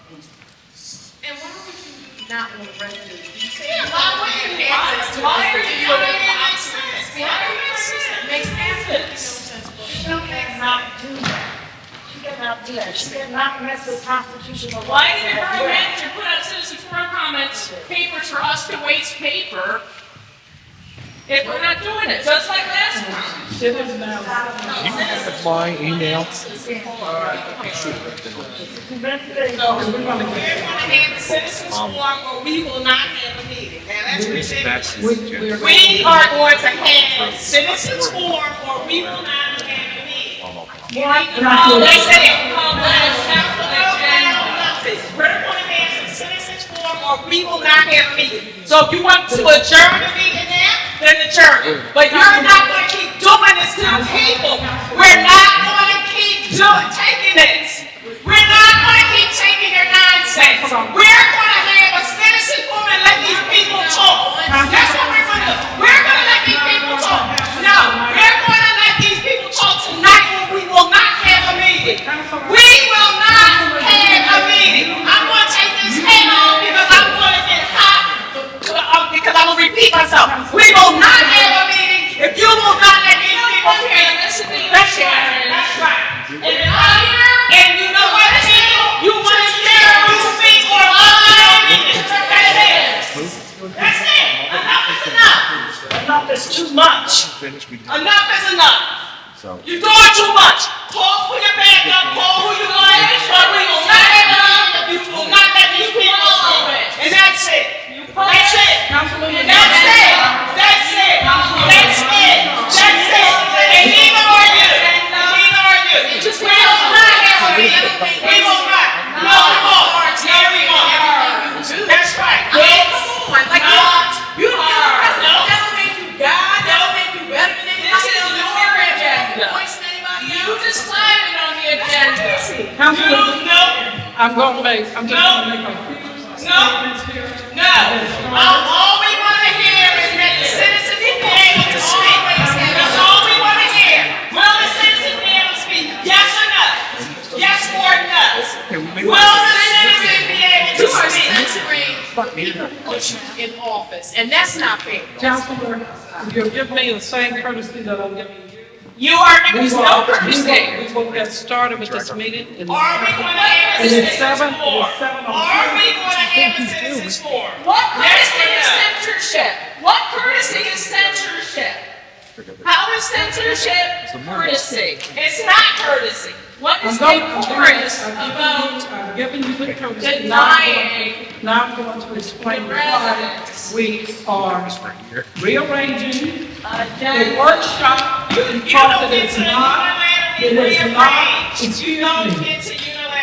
And why would you not want residents? You say Yeah, why would you have access to it? Makes sense. She cannot do that. She cannot do that. She cannot mess with constitutional rights. Why did the borough manager put out citizen forum comments papers for us to waste paper if we're not doing it, just like last time? You have my email. So we're going to have the citizens forum or we will not have a meeting. Now that's ridiculous. We are going to have citizens forum or we will not have a meeting. They say we're going to have some citizens forum or we will not have a meeting. So if you want to adjourn the meeting now, then adjourn. But you're not going to keep doing this to the people. We're not going to keep taking this. We're not going to keep taking your nonsense. We're going to have a citizen forum and let these people talk. That's what we're going to do. We're going to let these people talk. No, we're going to let these people talk tonight or we will not have a meeting. We will not have a meeting. I'm going to take this head off because I'm going to get hot. Because I'm going to repeat myself. We will not have a meeting if you will not let these people hear. That's right. That's right. And you know what, people? You want to hear you speak or lie. That's it. Enough is enough. Enough is too much. Enough is enough. You're doing too much. Call for your backup. Call who you like. But we will not have enough if you will not let these people speak. And that's it. That's it. That's it. That's it. That's it. That's it. And neither are you. Neither are you. We will not have a meeting. We will not. No, we won't. No, we won't. That's right. Come on. Like you don't make you God. That don't make you better than anybody else. This is your agenda. You decided on the agenda. I'm going to make a few statements here. No. All we want to hear is that the citizens be able to speak. That's all we want to hear. Will the citizens be able to speak? Yes or no? Yes or no? Will the citizens be able to You are speak? censoring people put you in office, and that's not fair. Councilman, you'll give me the same courtesy that I'm giving you. You are no courtesy. We will get started with this meeting. Are we going to have a It is citizens 7. forum? Are we going to have a citizens forum? What Yes courtesy or is no? censorship? What courtesy is censorship? How is censorship courtesy? It's not courtesy. What is decorous about I'm giving you the courtesy. denying Now I'm going to explain the why residents we are rearranging agenda? the workshop because You don't it get is to not, unilaterally excuse You don't me. get to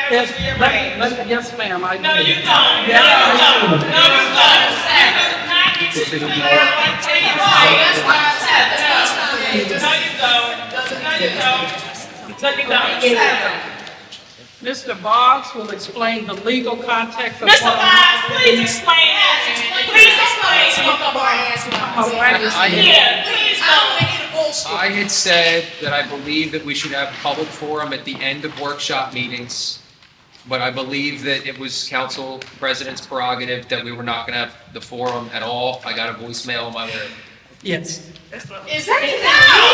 Yes, unilaterally rearrange. yes, ma'am, I do. No, you don't. Yeah, No, you I don't. do. No, you don't. You do not get to unilaterally tell you why. That's why I said that's not No, you don't. No, you don't. No, you don't. Mr. Boggs will explain the legal context of Mr. what Vines, please explain that. Please explain. All right. Yeah, please go. I had said that I believe that we should have a public forum at the end of workshop meetings, but I believe that it was council president's prerogative that we were not going to have the forum at all. I got a voicemail on my way. Yes. Is that no,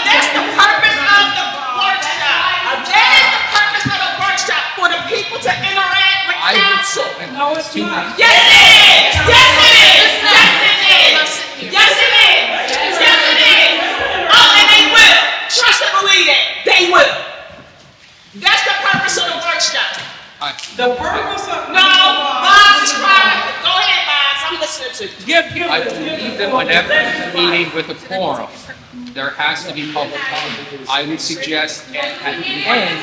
that's the purpose of the workshop. That is the purpose of the workshop, for the people to interact with council. No, it's not. Yes, it is. Yes, it is. Yes, it is. Yes, it is. Yes, it is. Oh, and they will. Trust and believe it. They will. That's the purpose of the workshop. The purpose of. No, Bonds is private. Go ahead, Bonds. I'm listening to you. Give I it. believe that whenever there's a meeting with a quorum, there has to be public comment. I would suggest at the end,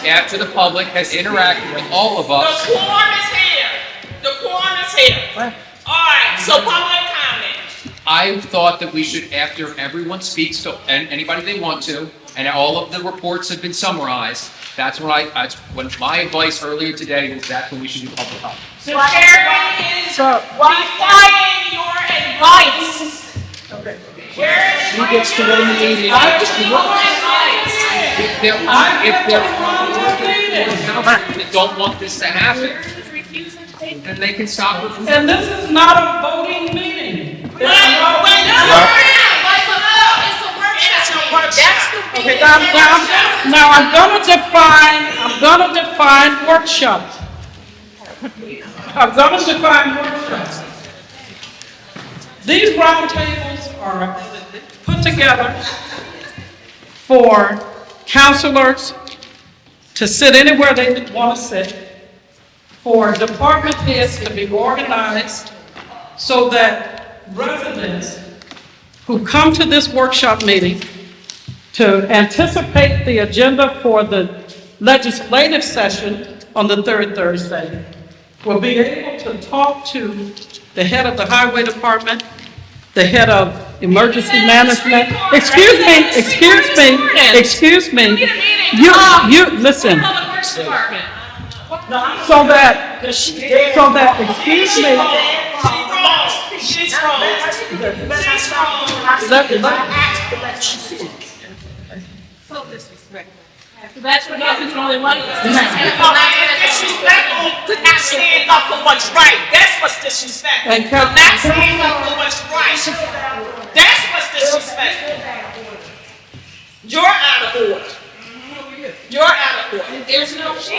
after the public has interacted with all of The us, quorum is here. The quorum is here. All right, so public comment. I thought that we should, after everyone speaks to anybody they want to, and all of the reports have been summarized, that's when my advice earlier today was that's when we should do public comment. The chairman is defying your advice. Okay. Chairman, He gets to run the meeting. your advice. If there are councilors that don't want this to happen, then they can stop it. And this is not a voting meeting. Wait, it's a workshop. Okay, now I'm gonna define workshop. I'm gonna define workshops. These roundtables are put together for counselors to sit anywhere they want to sit, for department heads to be organized so that residents who come to this workshop meeting to anticipate the agenda for the legislative session on the third Thursday will be able to talk to the head of the highway department, the head of emergency management. Excuse me. You, listen. So that, excuse me. She's wrong. So disrespectful. That's what happens when only one. Disrespectful to not stand up for what's right. That's what's disrespectful. Not stand up for what's right. That's what's disrespectful. You're out of order. You're out of order. There's no. That's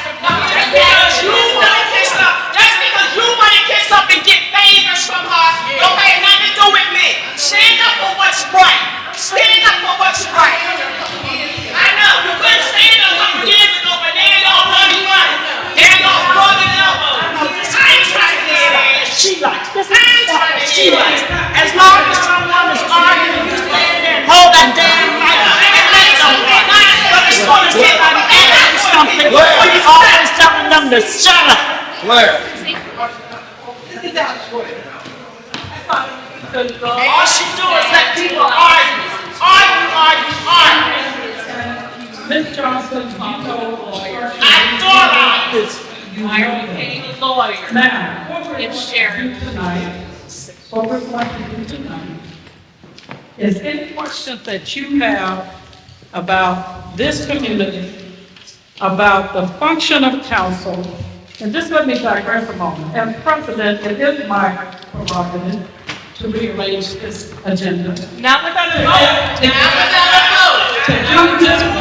the problem. Because you want to kiss up. Just because you want to kiss up and get favors from her, don't have nothing to do with me. Stand up for what's right. Stand up for what's right. I know. You couldn't stand up a couple years ago, but now y'all running money. Now y'all rubbing elbows. I ain't trying to hear that. She likes. This is I ain't trying to she hear likes. that. As long as someone is arguing, you stand there and hold that damn mic and let them run. But as soon as somebody asks something, you're always telling them to shut up. Claire. All she do is let people argue. Ms. Johnson, you know, lawyer. I thought I was. Why are we paying a lawyer? Now, what we're going It's to shared. do tonight, what we're going to do tonight is any questions that you have about this community, about the function of council, and just let me digress a moment. As president, it is my prerogative to rearrange this agenda. Now we're gonna vote.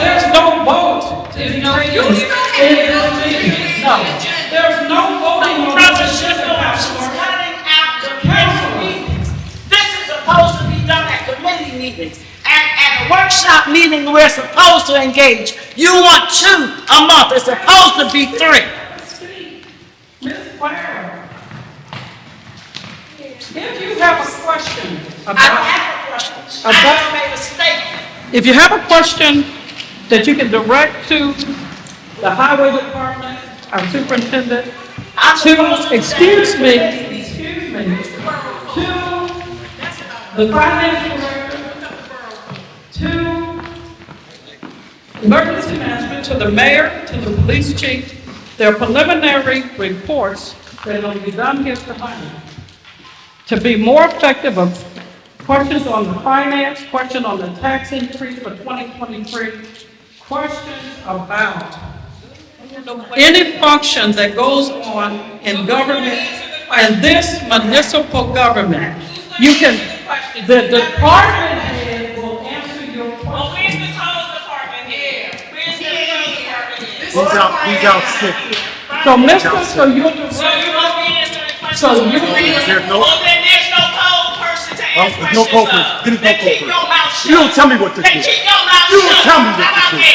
There's no vote. There's no there's no voting on this agenda, Councilor. Running out the council meetings. This is supposed to be done at committee meetings. And at a workshop meeting, we're supposed to engage. You want 2 a month. It's supposed to be 3. Ms. Clara, if you have a question I about, have a question. I just made a statement. if you have a question that you can direct to the highway department, our superintendent, to, excuse me, to the finance director, to emergency management, to the mayor, to the police chief, their preliminary reports that will be done here tonight. To be more effective of questions on the finance, question on the tax increase for 2023, questions about any function that goes on in government and this municipal government. You can, the department head will answer your Well, where's question. the total department head? Where's the total department head? He's out sick. So Mr. So you're the, So you won't be answering questions. So you- There's no- Well, then there's no code person to ask There's no questions code of. person. There's no Then code keep person. your mouth shut. You don't tell me what to Then do. keep your mouth You shut. don't tell me what to How about do. that?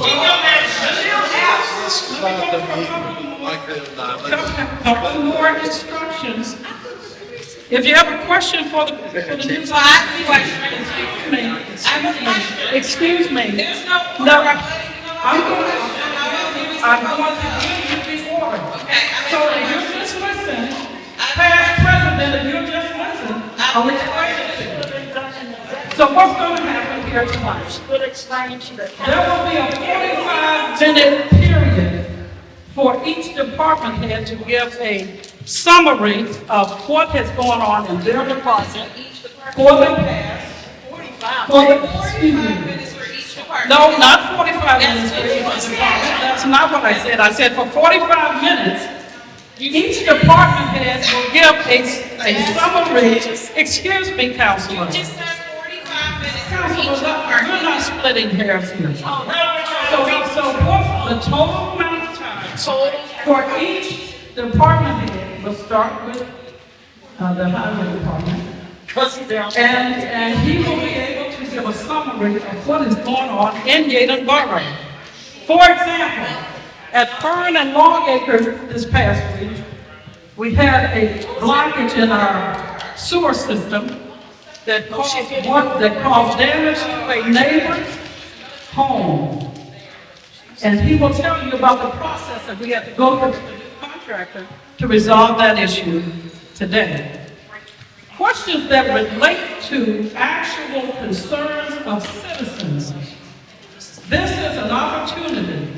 Keep your mouth shut. couple more instructions. If you have a question for the new. So I have a question. Excuse me. There's no. No, I'm going to give you the order. Okay. So if you just listen, past president, if you just listen, I'll explain it to you. So what's going to happen here tonight? Good explain to the There will be a 45-minute period for each department head to give a summary of what has gone on in their department for the past 45 45 minutes for each department. No, not 45 minutes for each department. That's not what I said. I said for 45 minutes, each department head will give a summary. Excuse me, Councilor. You just said 45 minutes for Councilor, each department. we're not splitting hairs here. So what's the total amount of time for each department head? We'll start with the highway department. And he will be able to give a summary of what is going on in Yeadon Borough. For example, at Fern and Longacre this past week, we had a blockage in our sewer system that caused damage to a neighbor's home. And he will tell you about the process that we had to go through with the new contractor to resolve that issue today. Questions that relate to actual concerns of citizens. This is an opportunity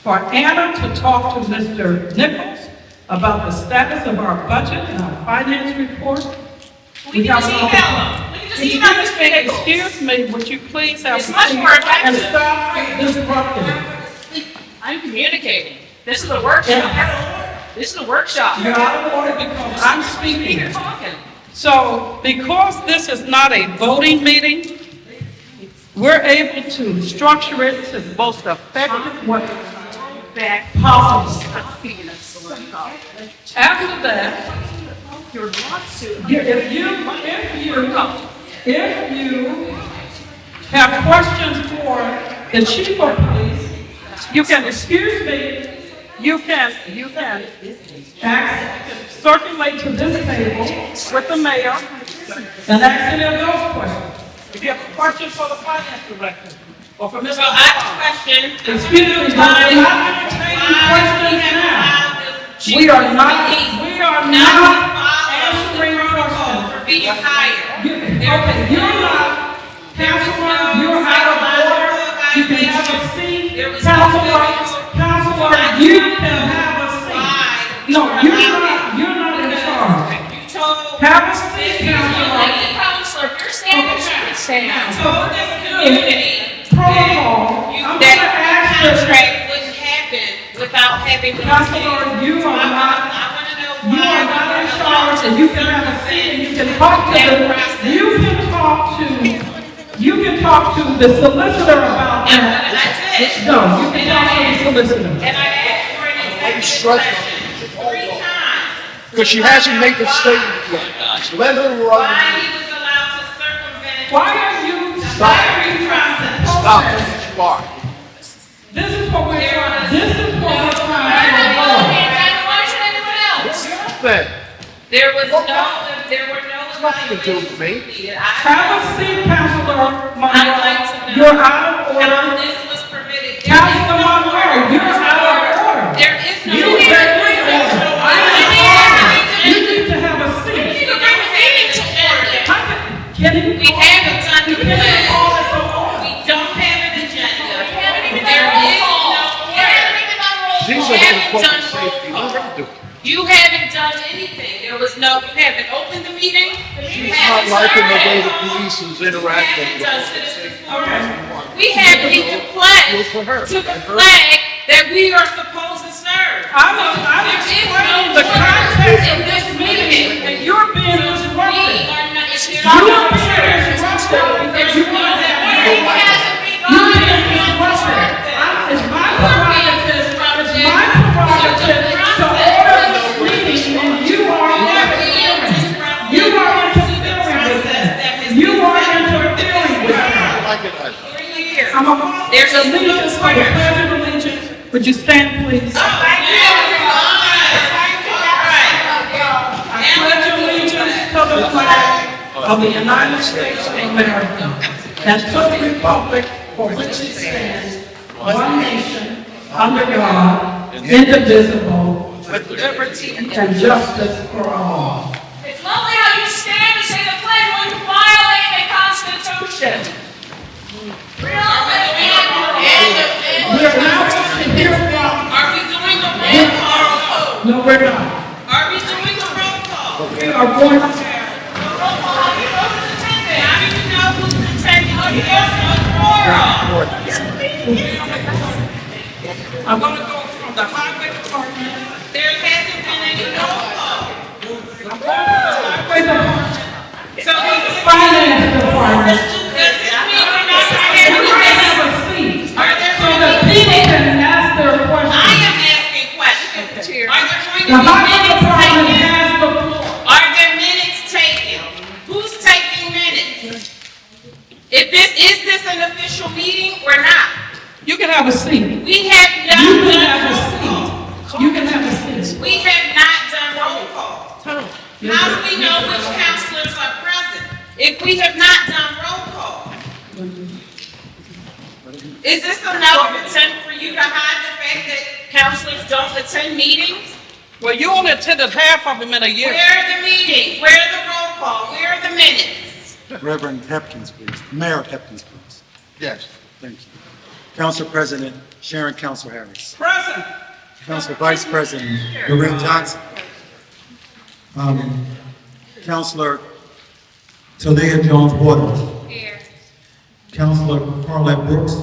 for Anna to talk to Mr. Nichols about the status of our budget and our finance report. We can just email them. We can just email Mr. Nichols. Excuse me, would you please have It's much more effective. and stop disrupting? I'm communicating. This is a workshop. This is a workshop. You're out of order because I'm speaking. You're talking. So, because this is not a voting meeting, we're able to structure it to the most effective way possible. After that, if you have questions for the chief of police, you can, excuse me, you can circulate to this table with the mayor and ask any of those questions. If you have a question for the finance director or for Mr. So I have a question. Excuse me, but we're not entertaining questions now. We are not answering questions. For being hired. Okay, you're not, Councilor, you're out of order. You can have a seat. Councilor, you can have a seat. No, you're not in charge. Have a seat, Councilor. If you're standing, you should stand. Told this community Protocol. I'm that gonna ask you. contract wouldn't happen without having. Councilor, you are not in charge, and you can have a seat, and you can talk to the solicitor about that. And I did. No, you can talk to the solicitor. And I asked for an executive session 3 times. Because she hasn't made the statement yet. Let her Why run. he was allowed to circumvent. Why are you trying to Stop it. Stop. This is what we're trying to avoid. Then, There were no nothing to do with me. Have a seat, Councilor I'd like Monroe. to know You're out of order. how this was permitted. Councilor Monroe, you're out of order. There is no. You need to have a seat. We haven't done the pledge. We don't have an agenda. There is no pledge. She's You a head haven't of done public safety. roll Let her call. do it. You haven't done anything. You haven't opened the meeting. You She's not haven't liking the way the served. police is You interacting haven't with done her. citizen forum. We haven't even pledged for her. to the flag that we are supposed to serve. I'm There is explaining no the context order of in this this meeting, meeting. and you're being We disrupted. are not, if you're You are not. being disrupted because you want to have It your way. hasn't been You're done. being disrupted. It's my prerogative to order this meeting, and you are interfering with that. You are interfering with that. Like it, I- There's a allegiance for the pledge of allegiance. Would you stand, please? Thank you. I pledge allegiance to the flag of the United States of America and to the republic for which it stands, one nation, under God, indivisible, with liberty and justice for all. It's lovely how you stand and say the pledge when you violate the Constitution. We are now going to hear from. Are we doing the roll call? No, we're not. Are we doing the roll call? We are going to. The roll call, how do you know who's attending? How do you know who's attending? I'm gonna go from the highway department. There hasn't been any roll call. Highway department. So Finance department. does this mean we're not gonna have And we any have minutes? a seat. Are there So going that to be people minutes? can ask their I questions. am asking questions. Are there going The to be highway minutes department taken? has the floor. Are there minutes taken? Who's taking minutes? Is this an official meeting or not? You can have a seat. We have not You can done have a roll call. seat. You can have a seat. We have not done roll call. How do we know which counselors are present if we have not done roll call? Is this another attempt for you to hide the fact that counselors don't attend meetings? Well, you only attended half of them in a year. Where are the meetings? Where are the roll call? Where are the minutes? Reverend Hepkins, please. Mayor Hepkins, please. Yes. Thank you. Council President Sharon Council Harris. Present. Council Vice President Lorraine Johnson. Councilor Talia Jones Waters. Here. Councilor Carlette Brooks.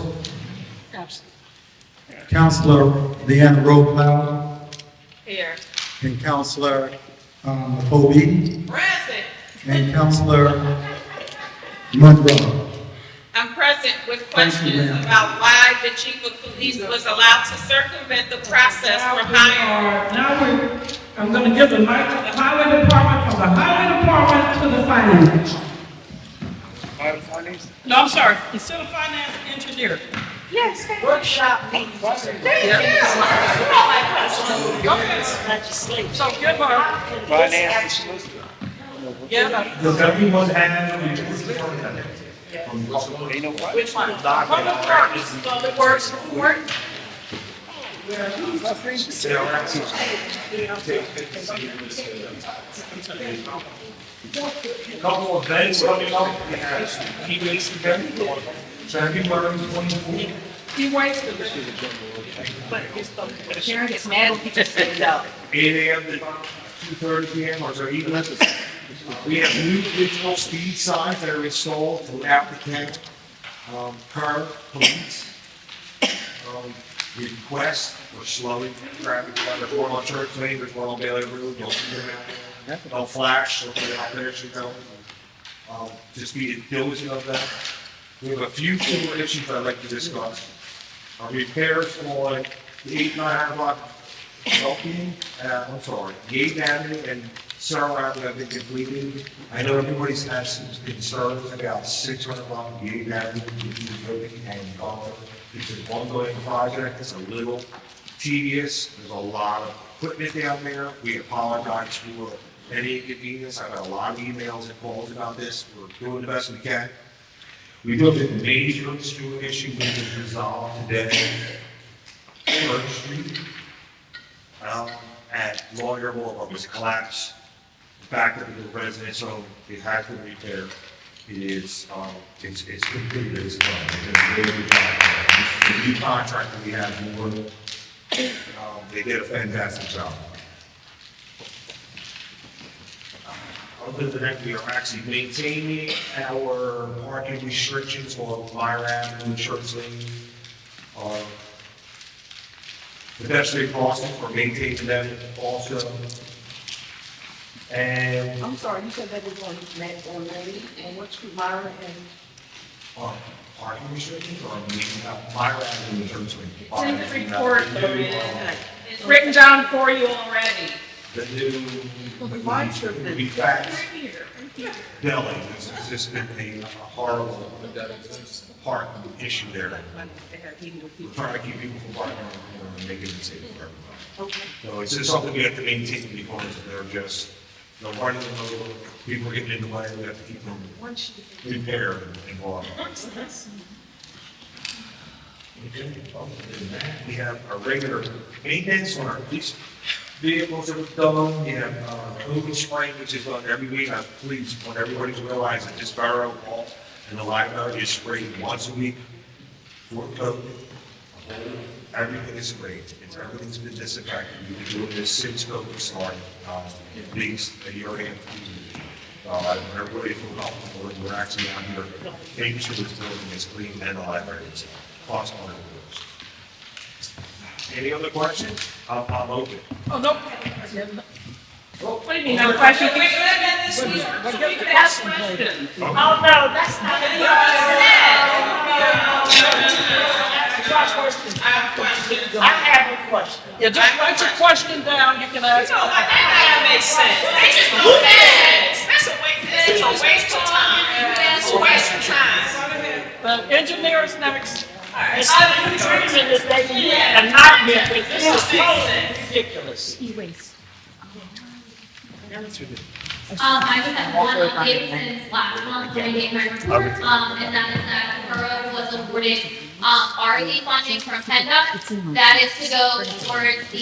Councilor Leanna Rowe Here. and Councilor Nicole Eaton Present. and Councilor Monroe. I'm present with Thank you, questions ma'am. about why the chief of police was allowed to circumvent the process for hiring. I'm gonna give the mic to the highway department, from the highway department to the finance. No, I'm sorry, instead of finance, engineer. Workshop meetings. So give her. Yeah. Does everyone have? Which one? Public Works. Public Works report. Couple of events coming up, we have key dates again, February 24th. He wasted it. Sharon gets mad when people say no. 8 AM to 2:30 PM, or so even. We have new digital speed signs that are installed throughout the county, per police. Request for slowing traffic, there's one on Church Lane, there's one on Bailey Road, don't see them out there. Don't flash, don't put it out there, so don't. Just be diligent of that. We have a few core issues I'd like to discuss. Repairs on the 8-9 block, Yeadon Avenue and Sarah Avenue have been completed. I know everybody's had some concerns about 600 block Yeadon Avenue, between the building and Gulf. It's an ongoing project, it's a little tedious, there's a lot of equipment down there. We apologize for any inconvenience, I've had a lot of emails and calls about this, we're doing the best we can. We do have a major sewer issue we can resolve today. Church Street, at Lawyer Boulevard was collapsed. Back to the residence home, it has been repaired. It is, it's completed, it's done. It's a very good job. The new contractor we have, they did a fantastic job. Other than that, we are actually maintaining our parking restrictions on Myra Avenue and Church Lane. Pedestrian crossings, we're maintaining them also. And I'm sorry, you said that was on Lady, and what street, Myra and? parking restrictions or Myra Avenue and Church Lane. It's in the report, it's written down for you already. The new, the be facts. Deli, it's just been a horrible parking issue there. We're trying to keep people from parking and making it safe for everybody. So it's just something we have to maintain because they're just, they're running them over, people are getting in the way, we have to keep them repaired and brought. We have a regular maintenance on our police vehicles that we've done. We have COVID spraying, which is done every week. I please want everybody to realize that this borough hall and the library is sprayed once a week for COVID. Everything is sprayed. Everything's been disinfected. We've been doing this since COVID started, at least a year and a half. Everybody feel comfortable that we're actually out here making sure this building is clean and the library is. cost on it. Any other questions? I'm open. Oh, no. What do you mean, no question? Wait, this week, so we can ask questions. Oh, no, that's not it. I have a question. Yeah, just write your question down, you can ask. You know what, that doesn't make sense. That's a waste of time. It's a waste of time. The engineer's next. Instead of treating this lady a nightmare, this is totally ridiculous. I just have one update since last month when I gave my report, and that is that the borough was awarded, RE funding from PennDOT. That is to go towards the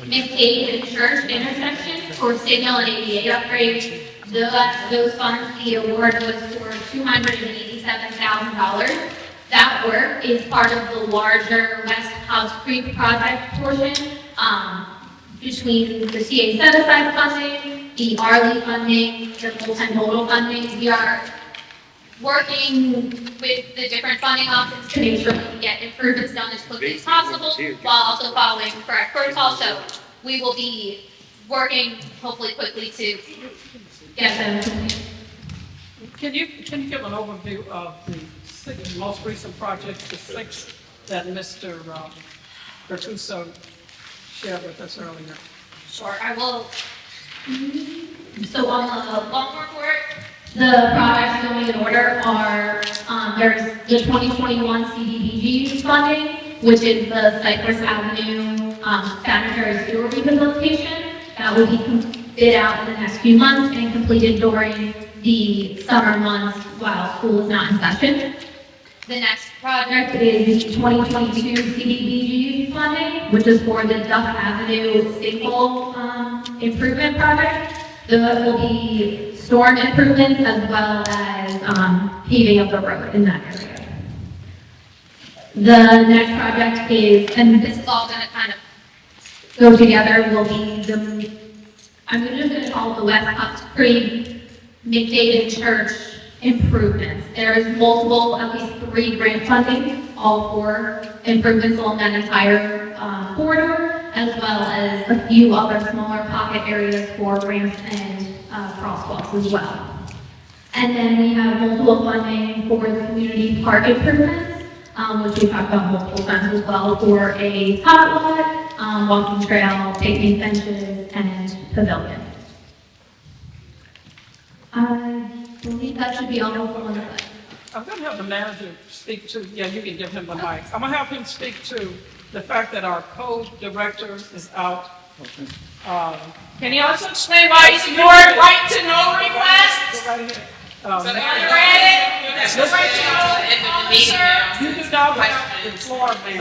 McCabe and Church intersection for signal and ADA upgrades. Those funds, the award was for $287,000. That work is part of the larger West House Creek project portion, between the CA set-aside funding, the RLE funding, the multimodal funding. We are working with the different funding options to make sure we can get improvements done as quickly as possible, while also following correct protocol. So we will be working hopefully quickly to get them. Can you give an overview of the most recent projects, the 6 that Mr. Bertuso shared with us earlier? Sure, I will. So on the long report, the projects going in order are, there's the 2021 CDBG funding, which is the Cypress Avenue sanitary sewer rehabilitation. That will be bid out in the next few months and completed during the summer months while school is not in session. The next project is the 2022 CDBG funding, which is for the Duck Avenue sinkhole improvement project. There will be storm improvements as well as paving of the road in that area. The next project is, and this is all going to kind of go together, will be the, I'm just going to call it the West Huts Creek McDavid Church improvements. There is multiple, at least 3 grant funding, all for improvements along that entire corridor, as well as a few other smaller pocket areas for ramps and crosswalks as well. And then we have multiple funding for the community park improvements, which we talked about multiple times as well, for a tot lot, walking trail, picnic benches, and pavilion. I believe that should be all on the side. I'm going to have the manager speak to, yeah, you can give him the mic. I'm going to have him speak to the fact that our code director is out. Can you also explain why you ignored right to know requests? Go right ahead. So you read it? That's the right to know officer. You do not have the floor, ma'am.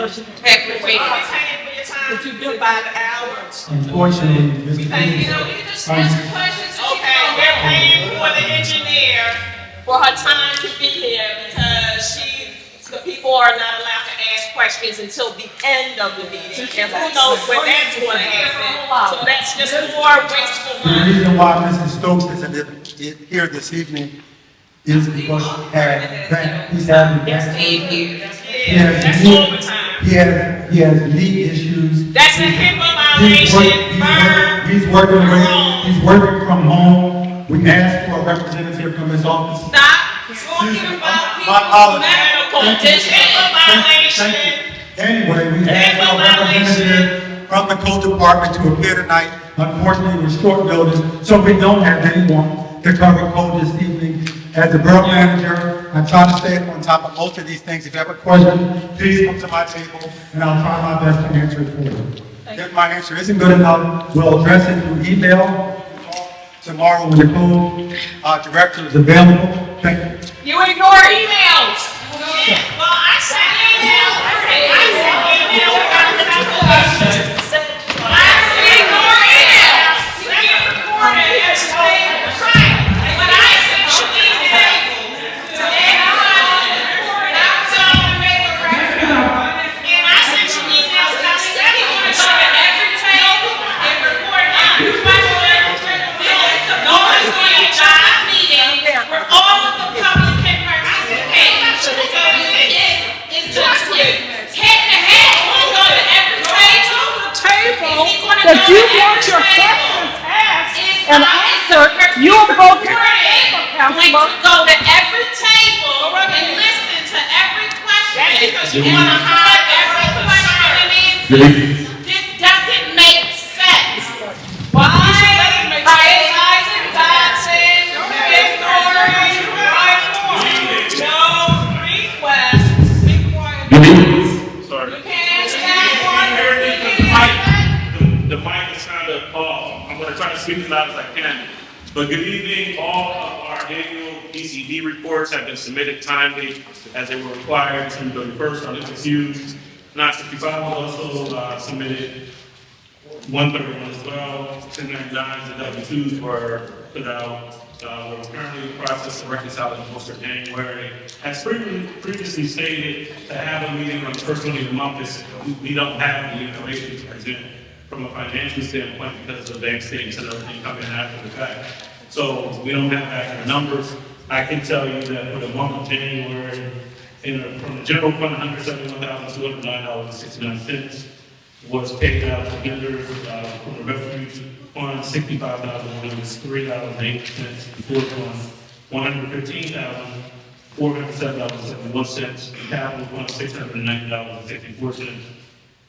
But you did by the hour. Unfortunately, Mr. You know, we can just answer questions. Okay, we're paying for the engineer for her time to be here because the people are not allowed to ask questions until the end of the meeting. And who knows when that's going to happen. So that's just more wasteful The money. reason why Mr. Stokes isn't here this evening is because he's having That's overtime. he has knee issues. That's a HIPAA violation. He's working from home. We asked for a representative from his office. Stop talking about My apologies. medical conditions. HIPAA violation. Anyway, we asked for a representative from the code department to appear tonight. Unfortunately, we're short notice, so we don't have anyone to cover code this evening. As the borough manager, I'm trying to stay on top of most of these things. If you have a question, please come to my table, and I'll try my best to answer it for you. If my answer isn't good enough, we'll address it through email tomorrow when the code director is available. Thank you. You ignore emails. Well, I sent emails. I sent emails about the questions. I ignore emails. Let me record it and say it's right. But I sent you emails. And I sent you emails and I said you want to show it every time and record it. No one's doing a job meeting where all of the public can participate. So it's just you want your questions asked and answered, you'll go to the table, Going Councilman. to go to every table and listen to every question. That's because you And wanna hide every question and answer. Denise. This doesn't make sense. Why prioritizing Dodson, ignoring no request? Be quiet. Sorry. You can't have one. The mic is kind of off. I'm going to try to speak as loud as I can. But good evening. All of our annual ECD reports have been submitted timely as they were required to the first on this used. 965 was also submitted. 131 as well. 1099s and W2s were put out. We're currently in the process of reconciling the most for January. As previously stated, to have a meeting on the first one of the month is, we don't have the information to present from a financial standpoint because of bank statements and everything coming after the fact. So we don't have accurate numbers. I can tell you that for the month of January, from the general fund, $171,209.69 was paid out to vendors, from the refuge fund, $65,103.08, the fourth fund, $115,407.71, capital fund, $690.64,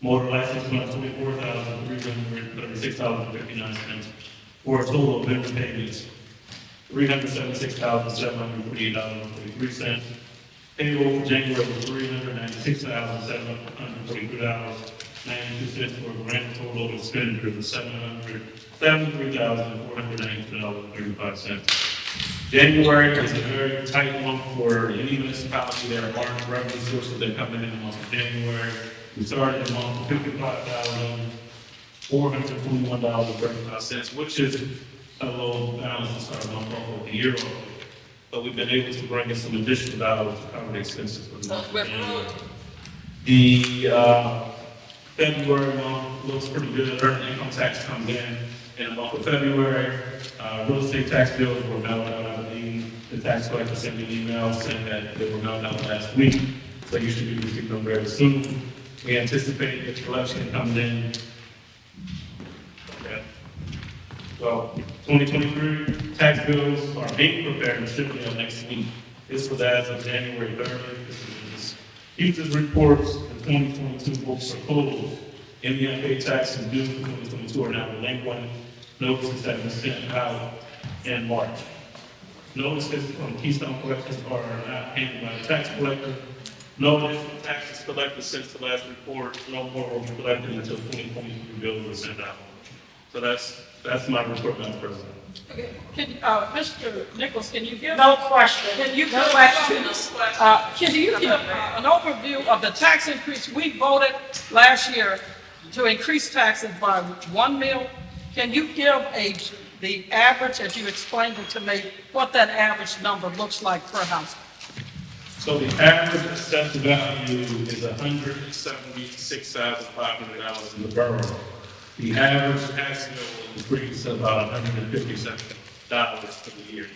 motor license fund, $24,336.59, for a total of vendor payments, $376,748.43. Payroll for January was $396,743.92 for a grand total of expenditures of $773,492.35. January is a very tight month for any municipality. There are large revenue sources that come in the month of January. We started the month with $55,421.35, which is a low balance to start the month off with the year off. But we've been able to bring in some additional dollars to cover the expenses for the month of January. The February month looks pretty good. Earned income tax comes in the month of February. Real estate tax bills were mailed out, I believe. The tax collector sent me an email saying that they were mailed out last week, so you should be receiving them very soon. We anticipate that the collection comes in. Okay. So 2023 tax bills are being prepared and should be out next week. This was as of January 30th. This is Houston's reports. The 2022 books are closed. Any unpaid taxes due for 2022 are now delinquent. Notices that were sent out in March. Notices from Keystone collectors are not handled by the tax collector. No additional taxes collected since the last report. No more will be collected until 2023 bills are sent out. So that's my report, Madam President. Can, Mr. Nichols, can you give? No question. Can you give, No questions. can you give an overview of the tax increase? We voted last year to increase taxes by 1 mil. Can you give the average, as you explained it to me, what that average number looks like per household? So the average assessed value is $176,500 in the borough. The average tax bill will increase about $157 for the year.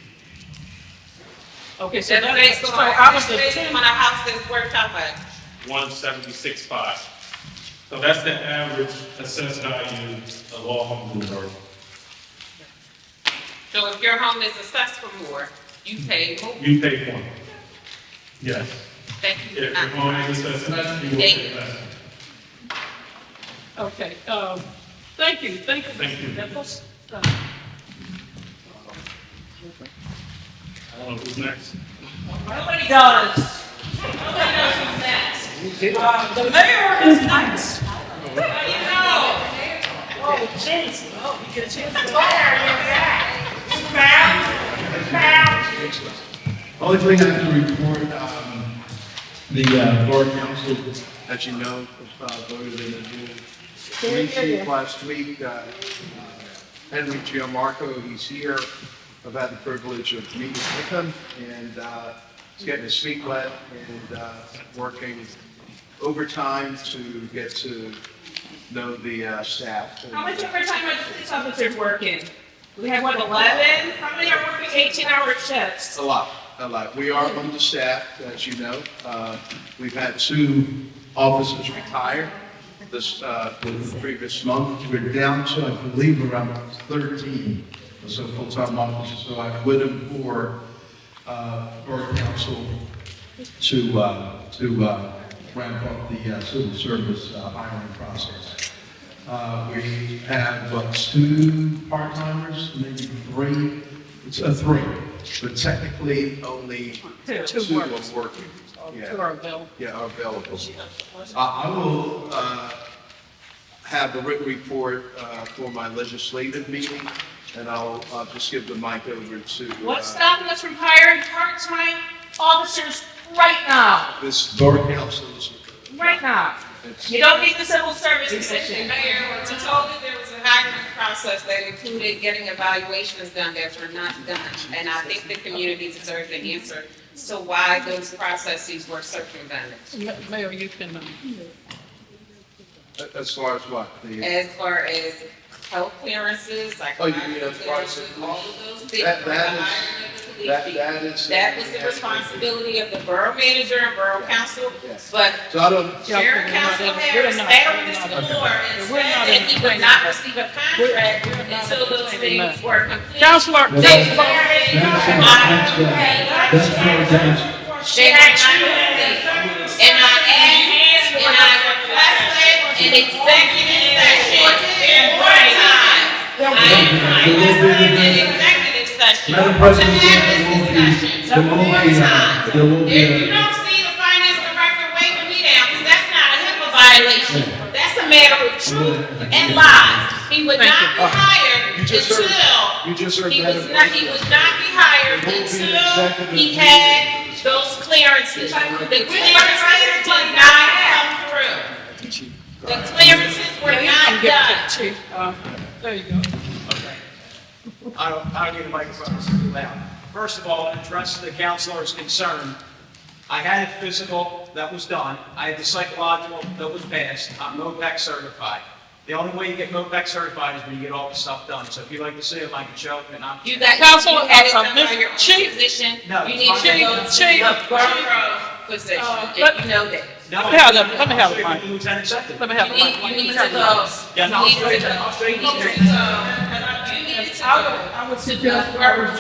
Okay, so That's that, based so on, out of the based 10, on a house that's worth how much? 176.5. So that's the average assessed value of all homes in the borough. So if your home is assessed for more, you pay more. You pay more. Yes. Thank you. If your home is assessed less, you will pay less. okay, thank you, Thank you. Mr. Nichols. I don't know who's next. Nobody does. Nobody knows who's next. The mayor is next. How do you know? Oh, jeez. Oh, you get a chance to fire. Only thing I can report, the Borough Council, as you know, voted in the June receipt last week. Henry Gianmarco, he's here. I've had the privilege of meeting with him, and he's getting his feet wet and working overtime to get to know the staff. How much overtime are police officers working? We have what, 11? How many are working 18-hour shifts? A lot. We are understaffed, as you know. We've had 2 officers retire the previous month. We're down to, I believe, around 13 or so full-time officers. So I would implore Borough Council to ramp up the civil service hiring process. We have, 2 part-timers, maybe 3? It's 3, but technically only 2 are working. Yeah. 2 are available. Yeah, are available. I will have a written report for my legislative meeting, and I'll just give the mic over to. What's stopping us from hiring part-time officers right now? This Borough Council is. Right now. You don't need the civil service position. Mayor, was told that there was a hiring process that included getting evaluations done that were not done. And I think the community deserves an answer to why those processes were circumvented. Mayor, you can, As far as what? As far as health clearances, like Oh, you fire mean as far as clearances, all of those things. That- for the that is- hiring of the police that- chief. that is- That was the responsibility of the borough manager and borough council, Yes. but So I don't. Sharon Council Harris sat on this floor and said that he would not receive a contract until those things were completed. Counselor, They That's were not That's for the They had not complete. And I asked, and I requested an executive session one time. I requested an executive session to Madam have President, this discussion one time. there will be If you don't see the finance director waving me down, because that's not a HIPAA violation. That's a matter of truth and lies. He would not be hired You just heard- until you just heard he that was in not, he would not be hired There won't be an until executive he had those clearances. The clearances did not come through. The clearances were not done. Chief, there you go. I don't need a microphone, it's too loud. First of all, to address the councilor's concern, I had a physical that was done, I had the psychological that was passed, I'm MOPEC certified. The only way you get MOPEC certified is when you get all the stuff done, so if you'd like to see them, I can show them, and I'm. You got, Counselor, you had it done by Mr. your own Chief. position. No, You need to Chief, go to Chief, the borough position, let- if you know that. No, Let me have that, let me have I'll the show you mic. the Lieutenant Secretary. Let me have the mic. You need to go. Yeah, no, You need to go. I'll show you. You need to go. You need to go. I would suggest,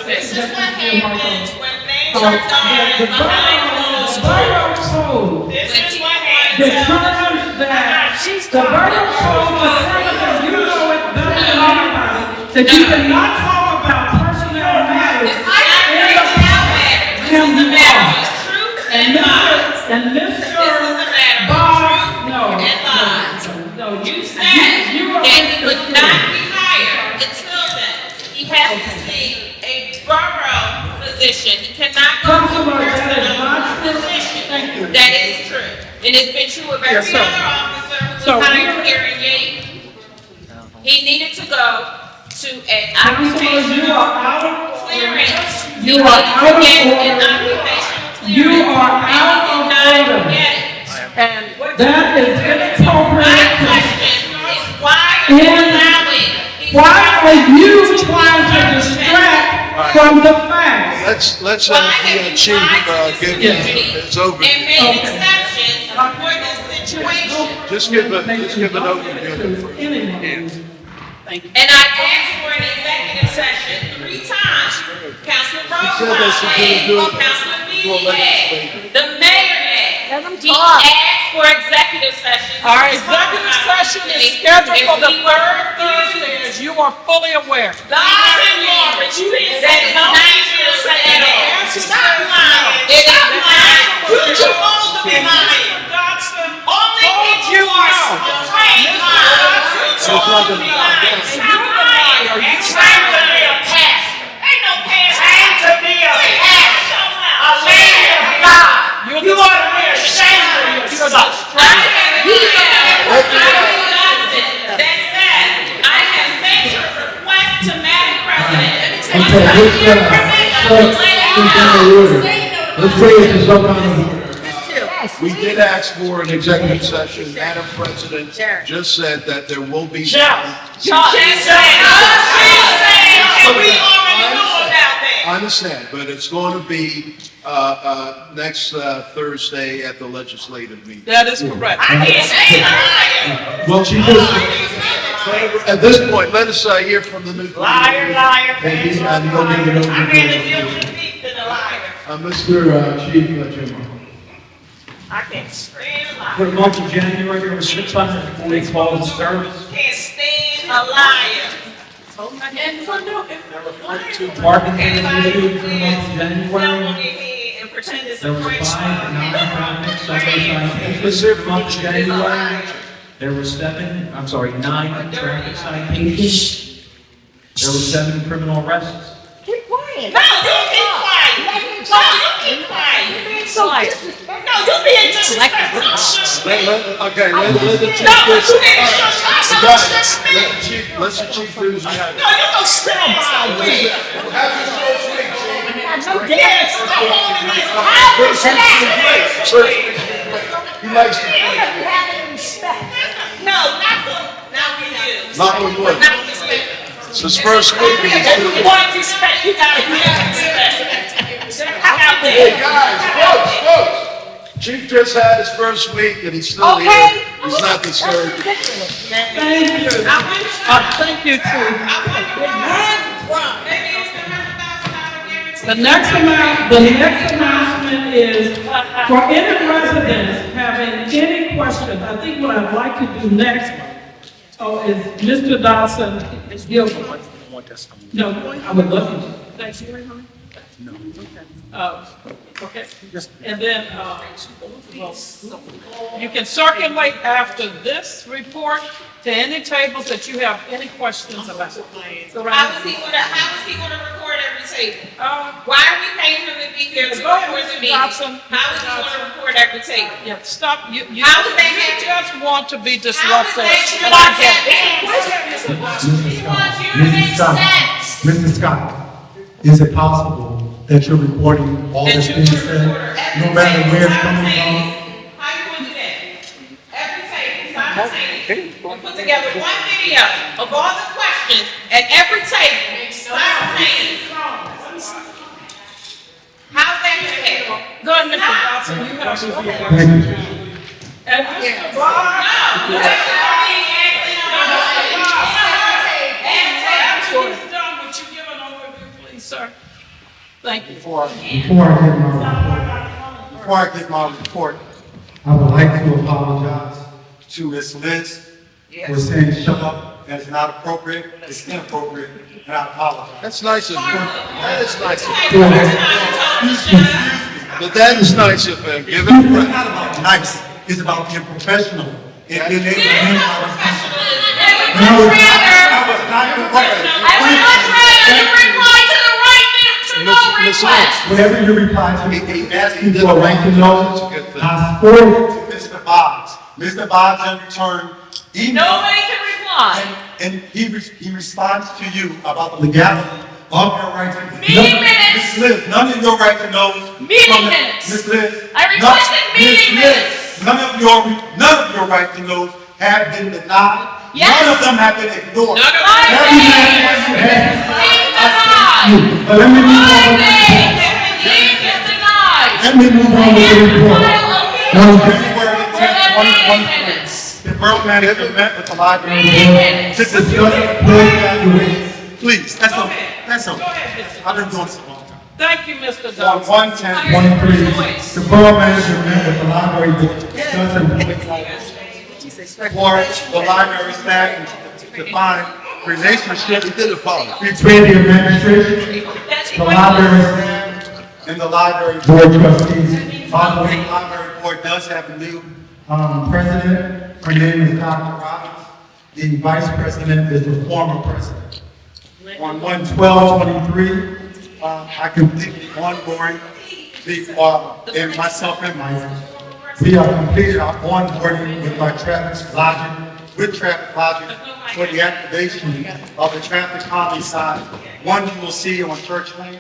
This is what happens when things So, are done the behind closed borough doors. code This is what happens. determines that the borough code determines, you know it better than anybody, that you cannot talk about personnel matters. It's not personnel matters. This is a matter of truth and lies. And This is Mr. a matter of Bob, truth no. and lies. No, You said you are that he would not be hired until then. He has to see a borough position. He cannot go to a Councilor, that is not personal true. position. Thank you. That is true. And it's been true of every Yes, sir. other officer who So was we- hired here in Yeadon. He needed to go to an Councilor, you occupational are out of clearance. You He are needed out to of get an order. occupational You clearance, are and he out did of not order. get it. and that is My inappropriate. question is, why are you And allowing these Why are you processes to be trying to distract Right. from the facts? Let's Why have have the you chief lied to give this community his overview. and made Okay. exceptions for this situation? Just give an overview. Anyone. Thank you. And I asked for an executive session 3 times. Councilman Rose said that she couldn't do it Councilman for Lee legislature. the mayor had. He talk. asked for executive session. Our executive session is scheduled for the third Thursday, as you are fully aware. That is not true at all. Stop lying. It is not. You're too old to be lying. Only people who are trained liars. You're too old to be lying. Stop lying. And train to be a pastor. Ain't no pastor. Train to be a pastor. A man of God. You ought to be ashamed of yourself. Let's bring it to some kind of order. We did ask for an executive session. Madam President just said that there will be. I understand, but it's going to be next Thursday at the legislative meeting. That is correct. I can't say Well, she just, at this point, let us hear from the new. Liar, liar, And he's pants got on to go give it fire. over I'd to rather the- deal with the thief than a liar. Mr. Chief Jim. I can't stand a For liar. the month of January, there were 640 calls of service. Can't stand a liar. Parking meters issued for the month of Tell on January. your head and pretend it's There a were French. 5 non-traffic citations for the month of January. There were 9 traffic citations. There were 7 criminal arrests. Keep quiet. No, you keep quiet. No, you keep quiet. You're being so disrespectful. No, you're being disrespectful. Okay, let the chief. No, but you didn't Guys, just me. let the chief do his job. No, you don't stand by me. Yes, the woman is how respect. He likes to. No, not for you. Not with what? Not respect. It's his first week. If you want respect, you gotta have respect. How about Hey, that? guys, folks. Chief just had his first week and he's still here. He's not discouraged. Thank you. Thank you, Chief. Maybe it's the $100,000 guarantee. The next announcement is for any residents having any questions. I think what I'd like to do next is Mr. Dawson is Gilbert. No, I would love you to. Thanks, you, honey? No. Okay. And then, you can circulate after this report to any tables that you have any questions about. How is he gonna record every table? Why are we paying him to be here to Go ahead, record the Mr. meeting? Dobson. How is he gonna record every table? Yeah, stop, you How is that you just want to be How is disruptive. that He wants you to make Mrs. Scott, sense. Mrs. Scott, is it possible that you're recording all that's being said, no matter where it's coming from? How you gonna do that? Every table, simultaneously. You put together one video of all the questions at every table, simultaneously. How's that gonna happen? Go ahead, Mr. Dawson, you have to. Thank you. And Mr. Bob. After he's done, would you give an overview, please, sir? Thank you. Before I get my report, I would like to apologize to Ms. Liz for saying shut up. That is not appropriate. It's inappropriate, and I apologize. That's nice of him. That is nice of him. Go ahead. But that is nice of him. Give It's him not credit. about nice. It's about being professional and being able to handle my responsibilities. I And I would was much not- rather, I was not correct. I would much rather you reply to the right to no Miss request. Whenever you reply to me, asking did for a a right to lot. know, That's a good thing. I forwarded it to Mr. Boggs. Mr. Boggs in return emailed, Nobody can reply. and he responds to you about the legality of your right to. Meeting minutes. Ms. Liz, none of your right to know. Meeting minutes. Ms. Liz. I requested meeting Ms. Liz, minutes. None of your right to know have been denied. Yes. None of them have been ignored. None of them. Every man has- But let me move on. Let me move on with the report. On January 10th, 2023, the borough manager met with the library board to discuss board evaluations. Please, that's okay. That's okay. I've been doing this a long time. Thank you, Mr. On Dawson. 1/10/23, the borough manager met with the library board to discuss and for the library staff to find relationships between the administration, the library staff, and the library board trustees. By the way, the library board does have a new president. Her name is Dr. Robbins. The vice president is the former president. On 1/12/23, I completed onboarding and myself and my wife. We have completed our onboarding with our traffic logic for the activation of the traffic calming sign. One you will see on Church Lane,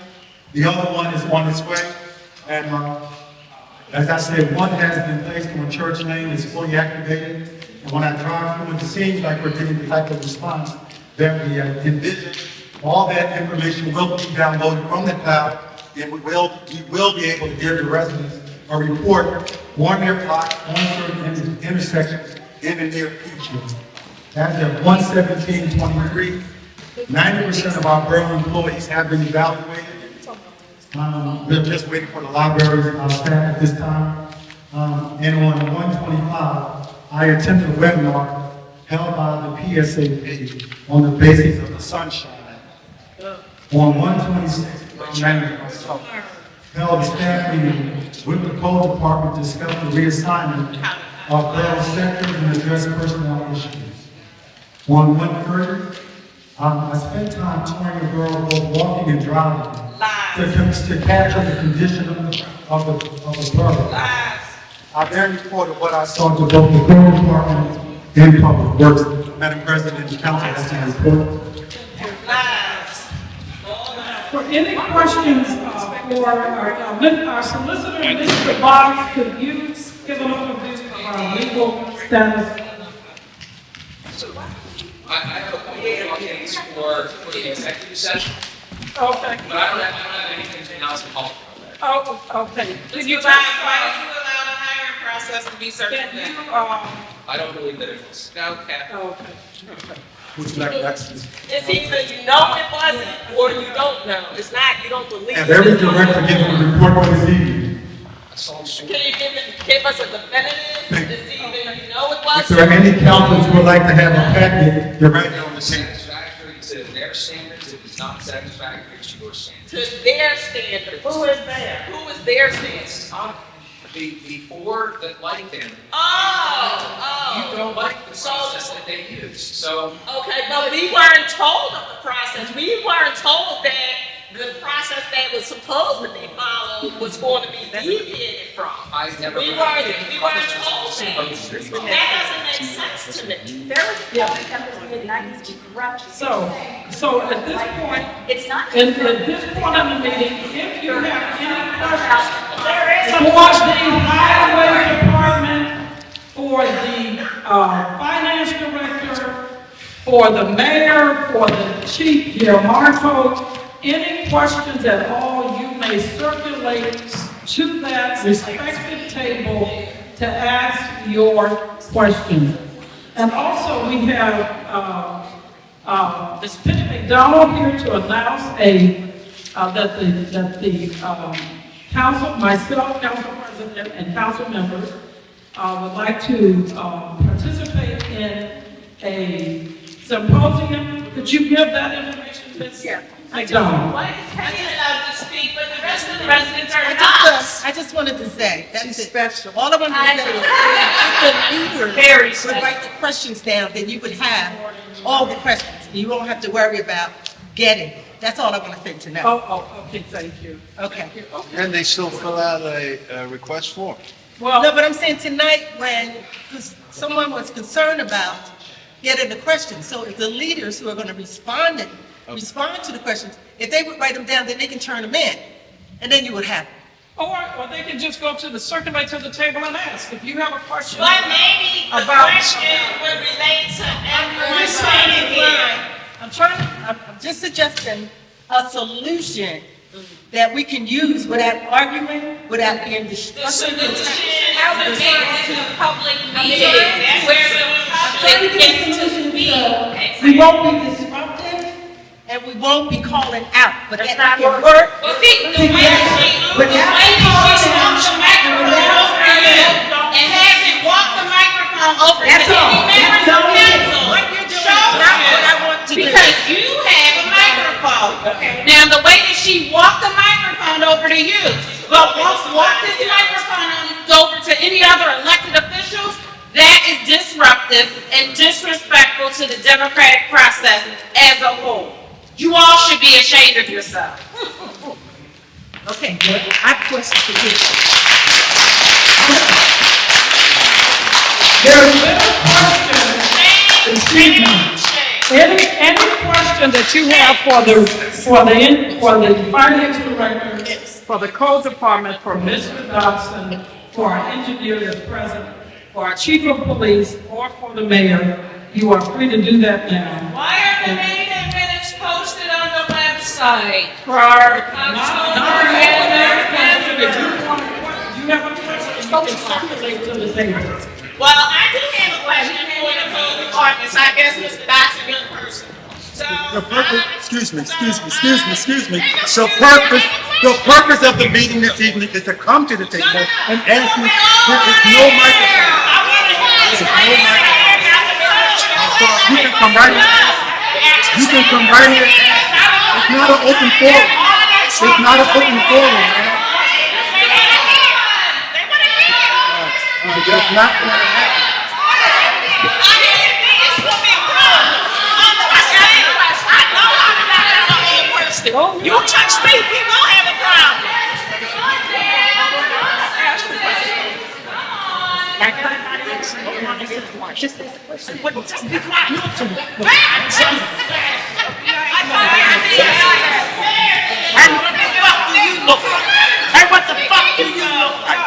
the other one is on its way. And as I said, one has been placed on Church Lane, it's fully activated. And when I drive through, it seems like we're getting the type of response that we envisioned. All that information will be downloaded from the cloud, and we will be able to give the residents a report on their block, on certain intersections, in the near future. As of 1/17/23, 90% of our borough employees have been evaluated. We're just waiting for the library staff at this time. And on 1/25, I attended a webinar held by the PSAP on the basis of the Sunshine Act. On 1/26, held a staff meeting with the code department to discuss the reassignment of borough sectors and address personnel issues. On 1/30, I spent time touring the borough, both walking and driving, to capture the condition of the borough. I then reported what I saw to both the code department and public works. Madam President, the council has to report. For any questions for our solicitor, Mr. Boggs, could you give an overview of our legal status? I have a case for the executive session, Okay. but I don't have anything to announce in public on that. Oh, okay. Did you why did you allow the hiring process to be circumvented? I don't believe that it was. Okay. Okay. Who's next? It's either you know it wasn't or you don't know. It's not, you don't believe. And every director given a report this evening. Can you give us a definitive? It's either you know it If wasn't. there are any councils who would like to have a packet, you're right on the scene. Satisfactory to their standards, it is not satisfactory to your standards. To their standard. Who is there? Who is their standard? The board that liked him, Oh. you don't like the process that they use, so. Okay, but we weren't told of the process. We weren't told that the process that was supposed to be followed was going to be deviated from. I never. We weren't told that. That doesn't make sense to me. There was a point that was made, and I need to be correct. So at this point, It's not. at this point in the meeting, if you have any questions There is. for the highway department, for the finance director, for the mayor, for the chief, Marco, any questions at all, you may circulate to that respective table to ask your question. And also, we have Ms. Penny McDonald here to announce that the council, myself, council president, and council members would like to participate in a symposium. Could you give that information, Ms. McDonald? Why is Penny allowed to speak, but the rest of the residents are not? I just wanted to say, that's special. All I wanted to say is if the leader would write the questions down, then you would have all the questions. You won't have to worry about getting. That's all I want to say tonight. Okay, thank you. Okay. And they still fill out a request form. Well, No, but I'm saying tonight when someone was concerned about getting the questions, so if the leaders who are going to respond to the questions, if they would write them down, then they can turn them in, and then you would have them. or they can just go to the circulate to the table and ask. If you have a question. But maybe the question would relate to everyone sitting here. I'm just suggesting a solution that we can use without arguing, without being The destructive. solution has to make this a public meeting. That's where the public gets to speak. We won't be disruptive, and we won't be calling out, but that can work. Well, see, the way that she walked the microphone over to you and hasn't walked the microphone over to That's all. any members of council What you're doing is shows not what I want to do. because you have a microphone. Now, the way that she walked the microphone over to you, but won't walk this microphone over to any other elected officials, that is disruptive and disrespectful to the democratic process as a whole. You all should be ashamed of yourself. Okay, good. I have a question for you. There's been a question. Excuse me. Any question that you have for the finance director, for the code department, for Mr. Dodson, for our engineer that's present, for our chief of police, or for the mayor, you are free to do that now. Why are the meeting minutes posted on the website? For our non-ordinary question, if you have a question, you can circulate to the table. Well, I do have a question guess Mr. Dot's a young person. So. The purpose, excuse me. The purpose of the meeting this evening is to come to the table and ask me, there is no microphone. There's no microphone. You can come right here. You can come right here. It's not an open forum. It's not an open forum, man. That's not going to happen. You touch me, we will have a problem. Just be quiet. And what the fuck do you look like?